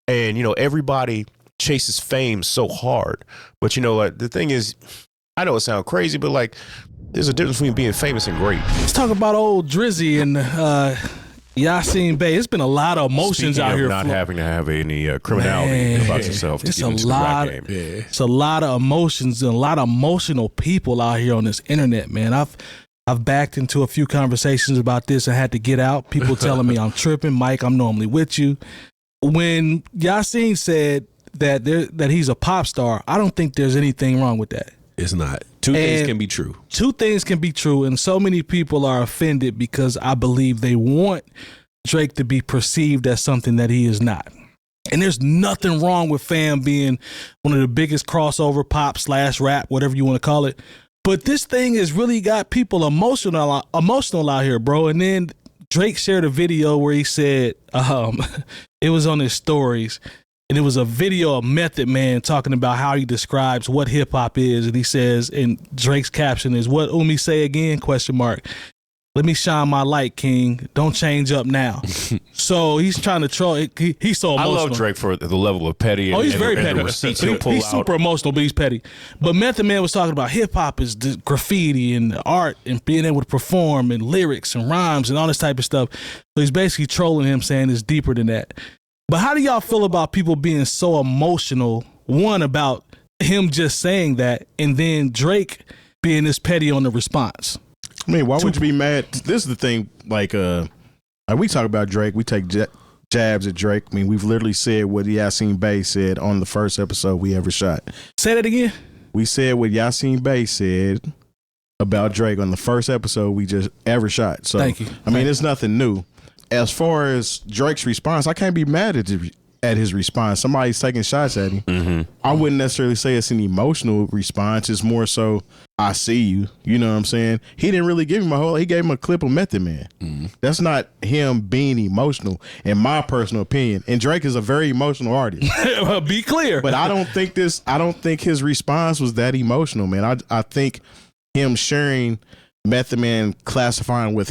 And, you know, everybody chases fame so hard. But, you know, the thing is, I know it sounds crazy, but like, there's a difference between being famous and great. Let's talk about old Drizzy and Yasiin Bey. It's been a lot of emotions out here. Not having to have any criminality about yourself to it's get into the rap game. Yeah. It's a lot of emotions and a lot of emotional people out here on this internet, man. I've backed into a few conversations about this. I had to get out. People telling me I'm tripping. Mike, I'm normally with you. When Yasiin said that he's a pop star, I don't think there's anything wrong with that. It's not. Two things can be true. Two things can be true, and so many people are offended because I believe they want Drake to be perceived as something that he is not. And there's nothing wrong with Fam being one of the biggest crossover pop / rap, whatever you want to call it. But this thing has really got people emotional out here, bro. And then Drake shared a video where he said, it was on his stories, and it was a video of Method Man talking about how he describes what hip hop is. And he says, and Drake's caption is, "What Umi say again? ? Let me shine my light, King. Don't change up now." So he's trying to troll. He's so emotional. I love Drake for the level of petty. He's very petty. Receipts he'll pull he's out. super emotional, but he's petty. But Method Man was talking about hip hop is graffiti and art and being able to perform and lyrics and rhymes and all this type of stuff. So he's basically trolling him, saying it's deeper than that. But how do y'all feel about people being so emotional, one, about him just saying that, and then Drake being this petty on the response? I mean, why would you be mad? This is the thing, like we talk about Drake, we take jabs at Drake. I mean, we've literally said what Yasiin Bey said on the first episode we ever shot. Say that again? We said what Yasiin Bey said about Drake on the first episode we just ever shot. So, thank you. I mean, it's nothing new. As far as Drake's response, I can't be mad at his response. Somebody's taking shots at him. Mm-hmm. I wouldn't necessarily say it's an emotional response. It's more so, I see you. You know what I'm saying? He didn't really give him he gave him a clip of Method Man. Mm-hmm. That's not him being emotional, in my personal opinion. And Drake is a very emotional artist. Be clear. But I don't think his response was that emotional, man. I think him sharing Method Man classifying what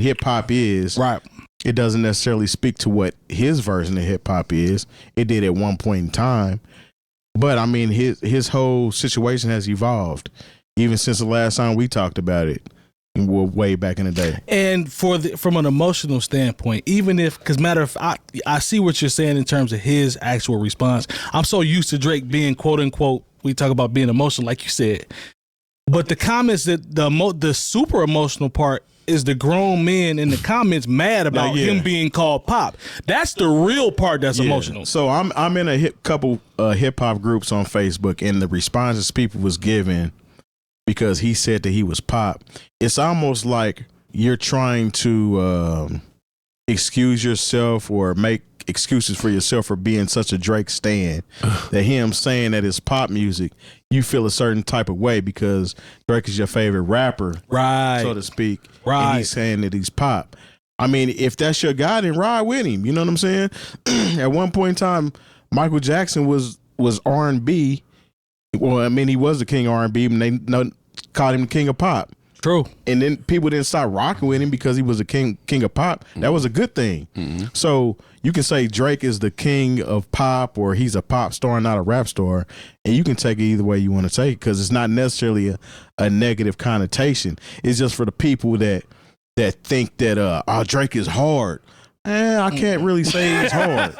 hip hop is. Right. It doesn't necessarily speak to what his version of hip hop is. It did at one point in time. But I mean, his whole situation has evolved even since the last time we talked about it, way back in the day. And from an emotional standpoint, even if, because matter of fact, I see what you're saying in terms of his actual response. I'm so used to Drake being quote unquote, we talk about being emotional, like you said. But the comments that the super emotional part is the grown men in the comments mad about him being called pop. That's the real part that's emotional. So I'm in a couple hip hop groups on Facebook, and the responses people was giving because he said that he was pop. It's almost like you're trying to excuse yourself or make excuses for yourself for being such a Drake stan that him saying that it's pop music, you feel a certain type of way because Drake is your favorite rapper, right, so to speak, right, and he's saying that he's pop. I mean, if that's your guy, then ride with him. You know what I'm saying? At one point in time, Michael Jackson was R&B. Well, I mean, he was the king of R&B, and they called him the king of pop. True. And then people didn't stop rocking with him because he was a king of pop. That was a good thing. Mm-hmm. So you can say Drake is the king of pop, or he's a pop star, not a rap star, and you can take it either way you want to take it, because it's not necessarily a negative connotation. It's just for the people that think that Drake is hard. I can't really say he's hard.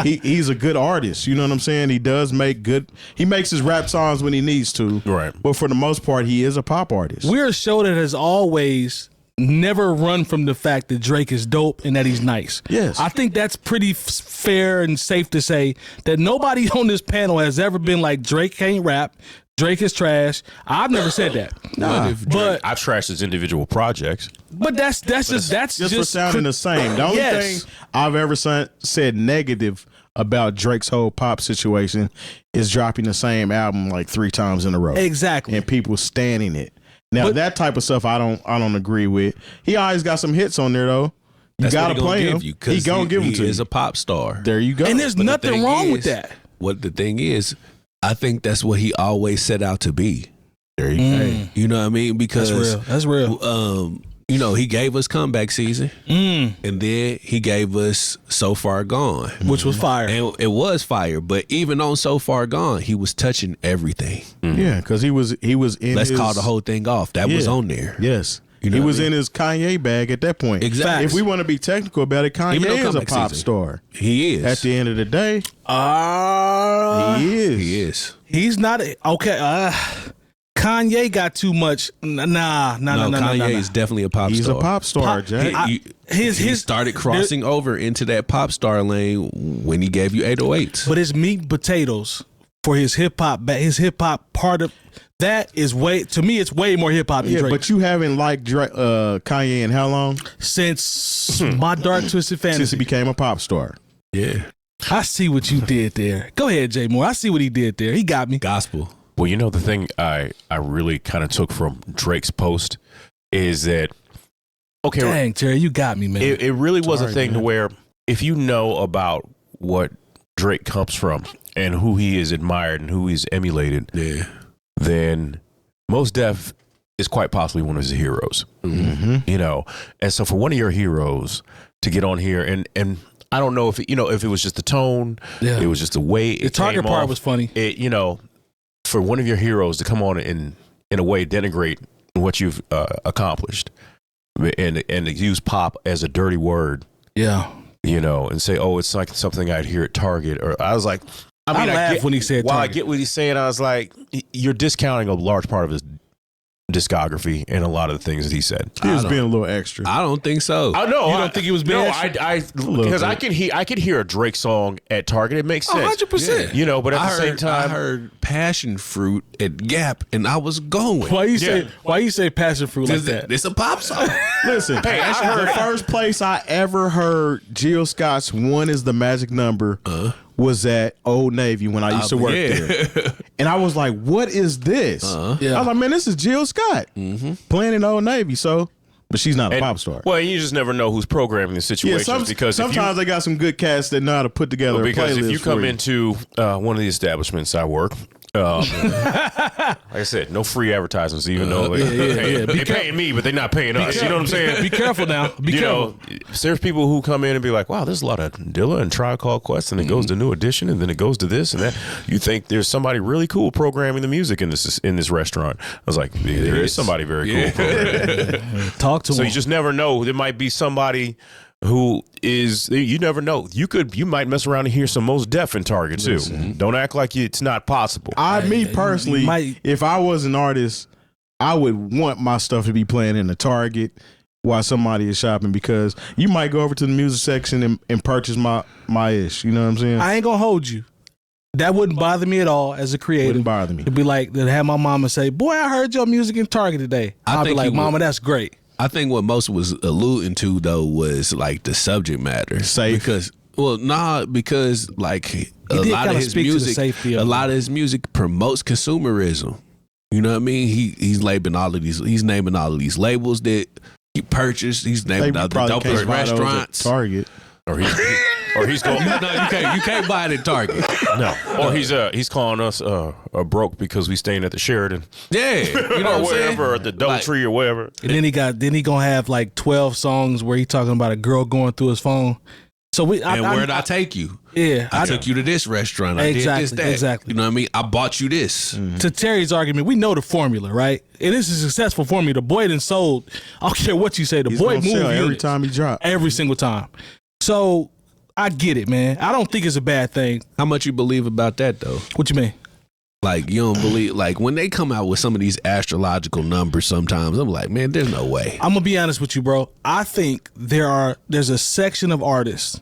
He's a good artist. You know what I'm saying? He does he makes his rap songs when he needs to. Right. But for the most part, he is a pop artist. We're a show that has always never run from the fact that Drake is dope and that he's nice. Yes. I think that's pretty fair and safe to say that nobody on this panel has ever been like, Drake can't rap, Drake is trash. I've never said that. Nah, but I've trashed his individual projects. But that's just for sounding the same. The only thing I've ever said negative about Drake's whole pop situation is dropping the same album like 3 times in a row. Exactly. And people standing it. Now that type of stuff I don't agree with. He always got some hits on there though. You gotta play him. He gonna give them to you. He is a pop star. There you go. And there's nothing wrong with that. What the thing is, I think that's what he always set out to be. There you go. You know what I mean? Because that's real. You know, he gave us Comeback Season, and then he gave us So Far Gone, which was fire. and it was fire. But even on So Far Gone, he was touching everything. Yeah, because he was in. Let's call the whole thing off. That was on there. Yes. You know he was what I in mean? his Kanye bag at that point. Exactly. If we want to be technical about it, Even though Kanye is a Comeback pop Season. star. He is. At the end of the day, he is. He is. He's not okay. Kanye got too much. No, Kanye is definitely a pop He's star. a pop star, Pop- Jack. He started crossing over into that pop star lane when he gave you 808s. But it's meat and potatoes for his hip hop. His hip hop part of that is way, to me, it's way more hip hop than Yeah, Drake. but you haven't liked Kanye in how long? Since My Dark Twisted Since he Fantasy. became a pop star. Yeah. I see what you did there. Go ahead, Jay Moore. I see what he did there. He got me. Gospel. Well, you know, the thing I really kind of took from Drake's post is that, okay, Dang, Terry, you got me, man. it really was a Sorry, thing to man. where if you know about what Drake comes from and who he is admired and who he's emulated, Yeah. then Mos Def is quite possibly one of his heroes. Mm-hmm. You know, and so for one of your heroes to get on here and I don't know if if it was just the tone, Yeah. it was just the way it The Target came part off. was funny. It, you know, for one of your heroes to come on and in a way denigrate what you've accomplished and use pop as a dirty word, Yeah. you know, and say, oh, it's like something I'd hear at Target, or I was like, I laughed when he said while Target. I get what he's saying, I was like, you're discounting a large part of his discography and a lot of the things that he said. He was being a little extra. I don't think so. I know. You don't think he was being No, extra? because I could hear a Drake song at Target. It makes sense. 100%. You know, but at I the same heard, time, I heard Passion Fruit at Gap, and I was going. Why you say passion fruit like that? It's a pop song. Listen, Hey, I heard- the first place I ever heard Jill Scott's "One Is the Magic Number" was at Old Navy when I used to work there, and I was like, "What is this?" Yeah. I was like, "Man, this is Jill Scott playing in Old Navy." So, but she's not a pop star. well, you just never know who's programming the Yeah, situations because sometimes they got some good cats that know how to put together. because a if playlist you come for into one of the establishments I work, like I said, no free advertisements, even though they're paying me, but they're not paying us. You know what I'm saying? Be careful now. Be You careful. know, there's people who come in and be like, wow, there's a lot of Dilla and Tribe Called Quest, and it goes to New Edition, and then it goes to this and that. You think there's somebody really cool programming the music in this restaurant. I was like, yeah, there is somebody very cool programming. Talk to So him. you just never know. There might be somebody who is, you never know. You might mess around and hear some Mos Def in Target too. Don't act like it's not possible. me personally, you might- if I was an artist, I would want my stuff to be playing in the Target while somebody is shopping, because you might go over to the music section and purchase my ish. You know what I'm saying? I ain't gonna hold you. That wouldn't bother me at all as a creative. Wouldn't bother me. It'd be like to have my mama say, "Boy, I heard your music in Target today." I I'd be think like, you "Mama, would. that's great." I think what most was alluding to though was like the subject matter. Safe. Because because like a did lot of kinda his speak to the music, safety of a it. lot of his music promotes consumerism. You know what I mean? He's naming all of these labels that he purchased. He's They naming all the probably can't dopest buy those at restaurants. Target. Or he's going. No, you can't buy it at Target. No. Or he's calling us broke because we staying at the Sheridan Yeah, you know or what I'm whatever, or saying? the Doubletree or whatever. And then he gonna have like 12 songs where he talking about a girl going through his phone. So Where'd I take you? Yeah, I took you to this restaurant. I did this, that. Exactly. You know what I mean? I bought you this. To Terry's argument, we know the formula, right? It is a successful formula. The boy done sold. I don't care what you say. The He's boy gonna moved sell every units time he drops. every single time. So I get it, man. I don't think it's a bad thing. How much you believe about that though? What you mean? Like you don't believe, like when they come out with some of these astrological numbers, sometimes I'm like, man, there's no way. I'm gonna be honest with you, bro. I think there's a section of artists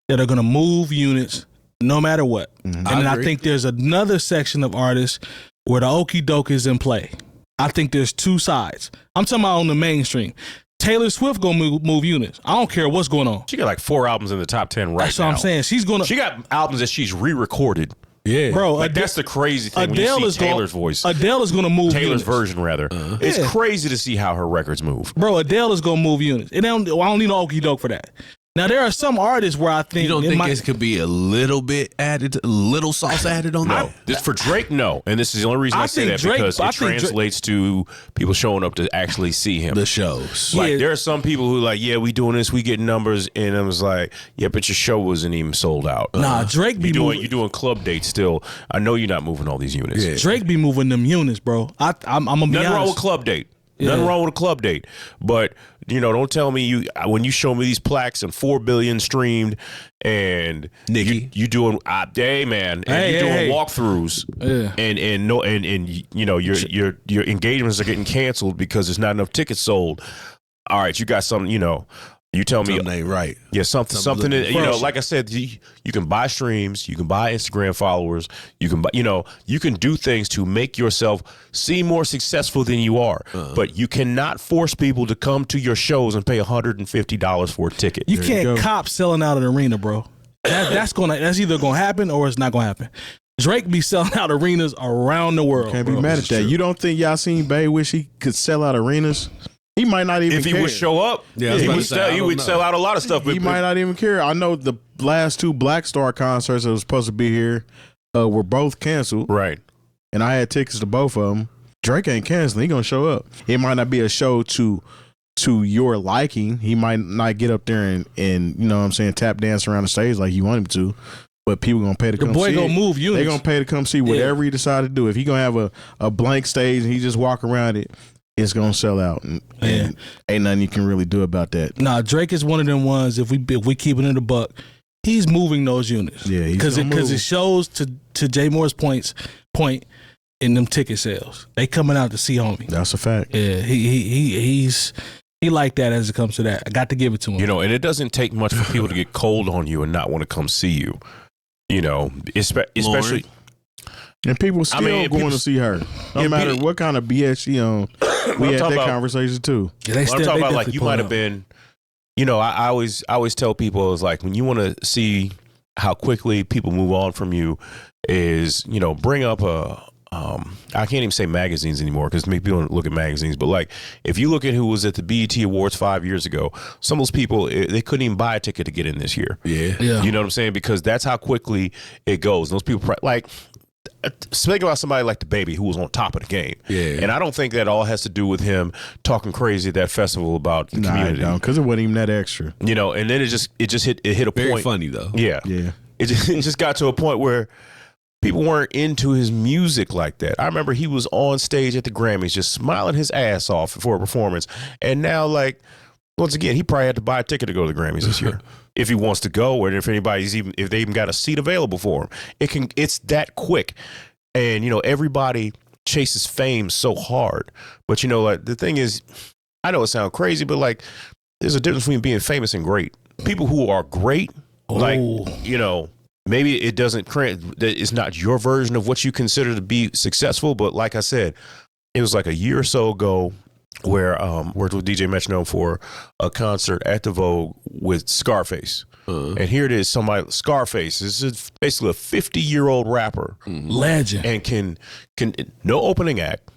that are gonna move units no matter what, and then I agree. think there's another section of artists where the okie doke is in play. I think there's two sides. I'm talking about on the mainstream. Taylor Swift gonna move units. I don't care what's going on. She got like 4 albums in the top 10 right That's now. what I'm saying. She's gonna, She got albums that she's re-recorded. Yeah, bro. Like that's the crazy thing when you see Taylor's voice. Adele is gonna move Taylor's units. version, rather. It's Yeah. crazy to see how her records move. Bro, Adele is gonna move units. I don't need no okie doke for that. Now there are some artists where I think You don't think it could be a little bit added, a little sauce added on No, that? this for Drake, no, and this is the only reason I say think that Drake- because I it think translates to people showing up to actually see him. The shows. Like Yeah. there are some people who like, yeah, we doing this, we getting numbers, and I was like, yeah, but your show wasn't even sold out. Nah, Drake be moving. you doing club dates still. I know you're not moving all these units. Yeah. Drake be moving them units, bro. I'm gonna be Nothing wrong with honest. club date. Nothing wrong with a club date. But don't tell me when you show me these plaques and 4 billion streamed and Nicki. you doing hey man and Hey, you doing hey. walkthroughs Yeah. and your engagements are getting canceled because there's not enough tickets sold. All right, you got something, you tell me Something ain't right. yeah, something that, Bro. like I said, you can buy streams, you can buy Instagram followers, you can buy, you can do things to make yourself seem more successful than you are. But you cannot force people to come to your shows and pay $150 for a ticket. You you can't go. cop selling out an arena, bro. That's either gonna happen or it's not gonna happen. Drake be selling out arenas around the world. Can't bro. be mad at that. You don't think Yasiin Bey wish he could sell out arenas? He might not even If he care. would show up, Yeah, I was he about would to say, I he don't would know. sell out a lot of stuff. He might not even care. I know the last 2 Black Star concerts that was supposed to be here were both canceled, Right. and I had tickets to both of them. Drake ain't canceling. He gonna show up. It might not be a show to your liking. He might not get up there and you know what I'm saying, tap dance around the stage like you want him to. But people gonna pay to The come boy see gonna it. move units. They gonna pay to come see whatever he decide to do. If he gonna have a blank stage and he just walk around it, it's gonna sell out, and ain't nothing you can really do about that. Nah, Drake is one of them ones. If we keep it in the buck, he's moving those units. Yeah, he's because gonna move. it shows to Jay Moore's point in them ticket sales. They coming out to see homie. That's a fact. Yeah, he's like that as it comes to that. I got to give it to him. And it doesn't take much for people to get cold on you and not want to come see you. Especially. And people still going people- to see her, no Yeah, matter people- what kind of BS she on. We had talking that about- conversation too. Yeah, they Well, I'm talking about like definitely you pull might it have up. been, I always tell people is like when you want to see how quickly people move on from you is bring up I can't even say magazines anymore because people don't look at magazines, but like if you look at who was at the BET Awards 5 years ago, some of those people they couldn't even buy a ticket to get in this year. Yeah. You know what I'm saying? Because that's how quickly it goes. And those people like. Speak about somebody like the Baby who was on top of the game. Yeah. And I don't think that all has to do with him talking crazy at that festival about the community. because it wasn't even that extra. And then it hit a Very point. funny though. Yeah. Yeah, It just got to a point where people weren't into his music like that. I remember he was on stage at the Grammys just smiling his ass off for a performance. And now once again, he probably had to buy a ticket to go to the Grammys this year. If he wants to go, or if if they even got a seat available for him. It's that quick. And everybody chases fame so hard. But the thing is, I know it sounds crazy, but there's a difference between being famous and great. People who are great, maybe it doesn't it's not your version of what you consider to be successful, but like I said, it was like a year or so ago where worked with DJ Metronome for a concert at the Vogue with Scarface. And here it is, Scarface. This is basically a 50-year-old rapper. Legend. And can no opening act.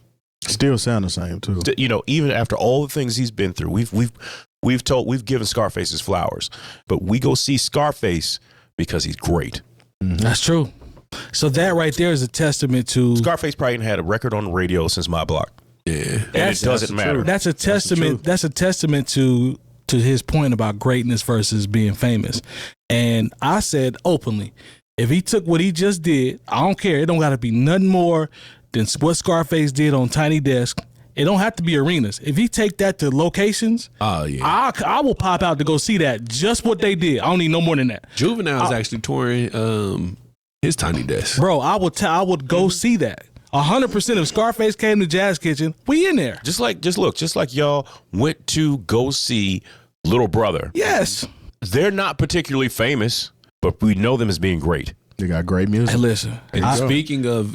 still sound the same too. Even after all the things he's been through, we've given Scarface his flowers, but we go see Scarface because he's great. That's true. So that right there is a testament to Scarface probably ain't had a record on the radio since My Block. Yeah. And it doesn't matter. That's a testament. That's a testament to his point about greatness versus being famous. And I said openly, if he took what he just did, I don't care. It don't got to be nothing more than what Scarface did on Tiny Desk. It don't have to be arenas. If he take that to locations, Oh yeah. I will pop out to go see that. Just what they did. I don't need no more than that, Juvenile is actually touring his Tiny Desk. bro. I would go see that. 100%. If Scarface came to Jazz Kitchen, we in there. Just like y'all went to go see Little Brother. Yes. They're not particularly famous, but we know them as being great. They got great music. Hey, listen. And speaking of,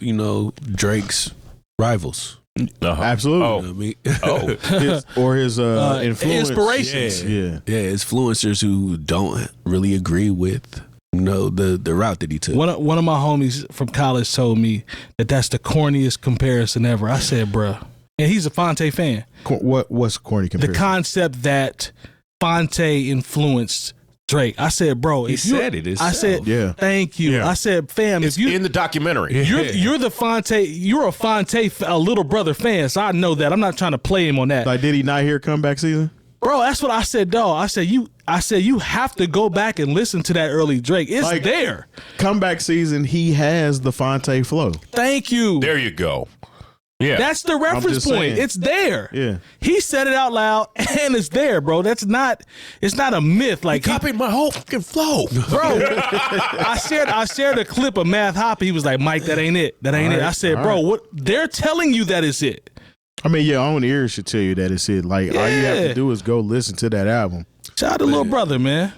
Drake's rivals. Absolutely. Oh, You know what I mean? oh, his influence. inspirations. Yeah. Yeah, influencers who don't really agree with the route that he took. One of my homies from college told me that that's the corniest comparison ever. I said, bruh. And he's a Fonte fan. What's corny The comparison? concept that Fonte influenced Drake. I said, bro, He if you said it himself. I said, Yeah. thank you. Yeah. I said, fam, It's if you in the documentary. you're the Fonte, you're a Fonte, a little brother fan, so I know that. I'm not trying to play him on that. Like, did he not hear comeback season? Bro, that's what I said, dog. I said you have to go back and listen to that early Drake. It's Like- there. Comeback season, he has the Fonte flow. Thank you. There you go. Yeah. That's the reference just point. saying. It's there. Yeah. He said it out loud and it's there, bro. It's not a myth. Like copied my whole fucking flow. bro, I shared a clip of Math Hop. He was like, Mike, that ain't it. That ain't it. I said, bro, what they're telling you that is it. I mean, your own ears should tell you that it's it. Like, all you have Yeah. to do is go listen to that album. Shout out to little brother, man.